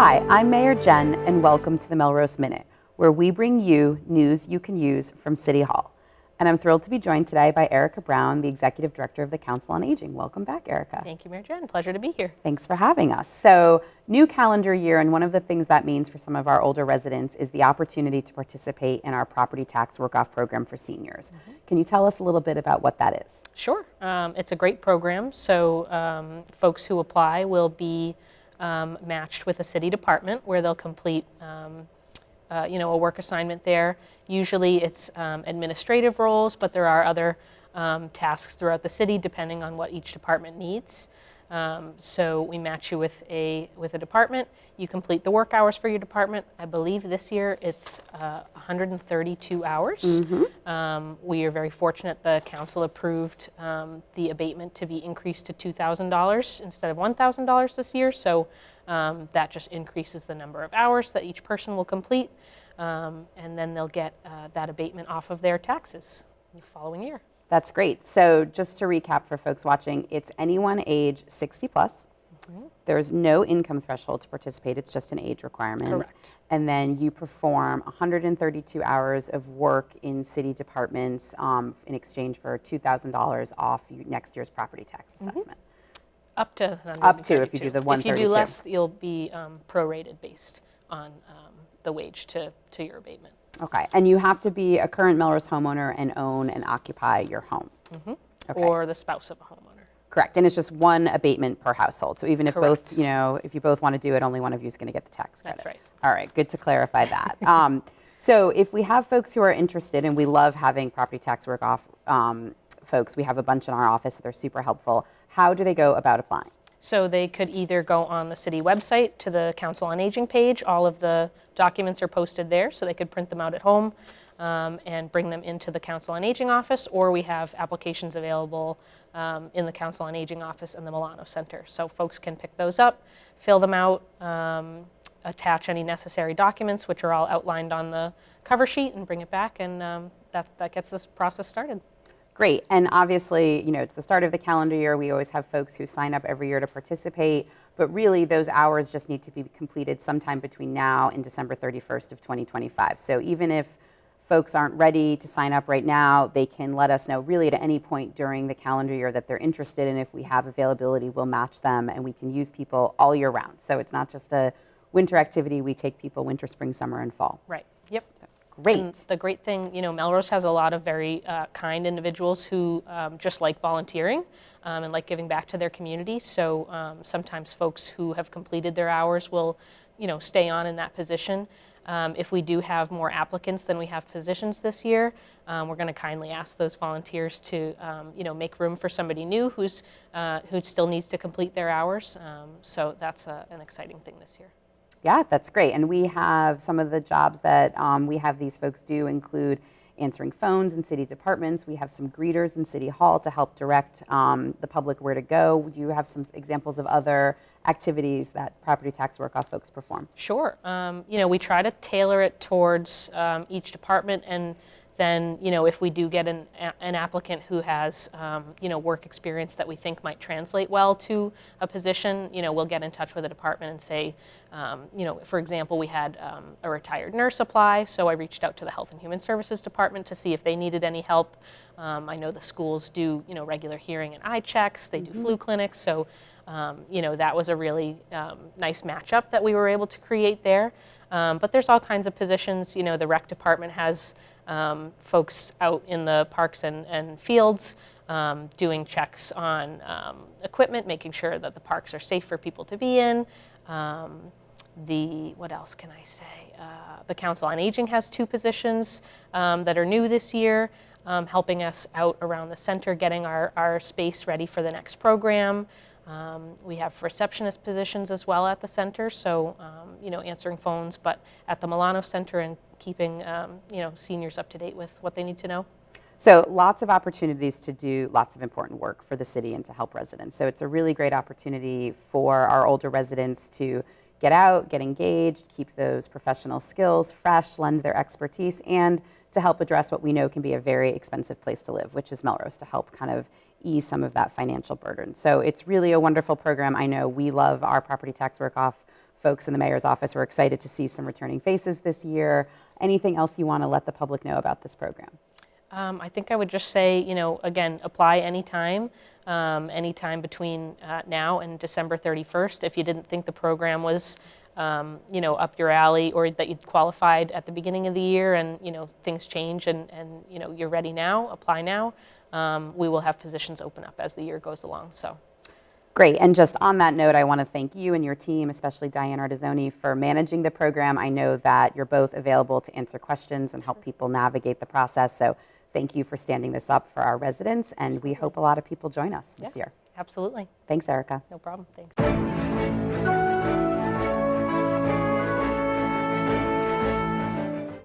Hi, I'm Mayor Jen, and welcome to the Melrose Minute, where we bring you news you can use from City Hall. And I'm thrilled to be joined today by Erica Brown, the Executive Director of the Council on Aging. Welcome back, Erica. Thank you, Mayor Jen. Pleasure to be here. Thanks for having us. So, new calendar year, and one of the things that means for some of our older residents is the opportunity to participate in our property tax work-off program for seniors. Can you tell us a little bit about what that is? Sure. It's a great program. So folks who apply will be matched with a city department where they'll complete a work assignment there. Usually it's administrative roles, but there are other tasks throughout the city depending on what each department needs. So we match you with a department. You complete the work hours for your department. I believe this year it's 132 hours. We are very fortunate the council approved the abatement to be increased to $2,000 instead of $1,000 this year. So that just increases the number of hours that each person will complete. And then they'll get that abatement off of their taxes the following year. That's great. So just to recap for folks watching, it's anyone age 60 plus. There's no income threshold to participate. It's just an age requirement. Correct. And then you perform 132 hours of work in city departments in exchange for $2,000 off next year's property tax assessment. Up to if you do the 132. If you do less, you'll be prorated based on the wage to your abatement. Okay, and you have to be a current Melrose homeowner and own and occupy your home. Okay. Or the spouse of a homeowner. Correct, and it's just one abatement per household. So even if Correct. both, if you both want to do it, only one of you is going to get the tax credit. That's right. All right, good to clarify that. So if we have folks who are interested, and we love having property tax work off folks, we have a bunch in our office that are super helpful. How do they go about applying? So they could either go on the city website to the Council on Aging page. All of the documents are posted there, so they could print them out at home and bring them into the Council on Aging office, or we have applications available in the Council on Aging office and the Milano Center. So folks can pick those up, fill them out, attach any necessary documents, which are all outlined on the cover sheet, and bring it back, and that gets this process started. Great, and obviously, it's the start of the calendar year. We always have folks who sign up every year to participate, but really those hours just need to be completed sometime between now and December 31st of 2025. So even if folks aren't ready to sign up right now, they can let us know really at any point during the calendar year that they're interested, and if we have availability, we'll match them, and we can use people all year round. So it's not just a winter activity. We take people winter, spring, summer, and fall. Right, yep. Great. And the great thing, Melrose has a lot of very kind individuals who just like volunteering and like giving back to their community. So sometimes folks who have completed their hours will, stay on in that position. If we do have more applicants than we have positions this year, we're going to kindly ask those volunteers to, make room for somebody new who still needs to complete their hours. So that's an exciting thing this year. Yeah, that's great. And we have some of the jobs that we have these folks do include answering phones in city departments. We have some greeters in City Hall to help direct the public where to go. Do you have some examples of other activities that property tax work-off folks perform? Sure. We try to tailor it towards each department, and then, if we do get an applicant who has, work experience that we think might translate well to a position, we'll get in touch with the department and say, for example, we had a retired nurse apply, so I reached out to the Health and Human Services Department to see if they needed any help. I know the schools do, regular hearing and eye checks. They do flu clinics, so, that was a really nice matchup that we were able to create there. But there's all kinds of positions. The rec department has folks out in the parks and fields doing checks on equipment, making sure that the parks are safe for people to be in. What else can I say? The Council on Aging has 2 positions that are new this year, helping us out around the center, getting our space ready for the next program. We have receptionist positions as well at the center, so answering phones, but at the Milano Center and keeping seniors up to date with what they need to know. So lots of opportunities to do lots of important work for the city and to help residents. So it's a really great opportunity for our older residents to get out, get engaged, keep those professional skills fresh, lend their expertise, and to help address what we know can be a very expensive place to live, which is Melrose, to help kind of ease some of that financial burden. So it's really a wonderful program. I know we love our property tax work-off folks in the mayor's office were excited to see some returning faces this year. Anything else you want to let the public know about this program? I think I would just say, again, apply anytime, anytime between now and December 31st. If you didn't think the program was, up your alley, or that you'd qualified at the beginning of the year, and, things change and you're ready now, apply now. We will have positions open up as the year goes along, so. Great, and just on that note, I want to thank you and your team, especially Diane Artizzoni, for managing the program. I know that you're both available to answer questions and help people navigate the process, so thank you for standing this up for our residents, and we hope a lot of people join us this year. Absolutely. Thanks, Erica. No problem. Thanks.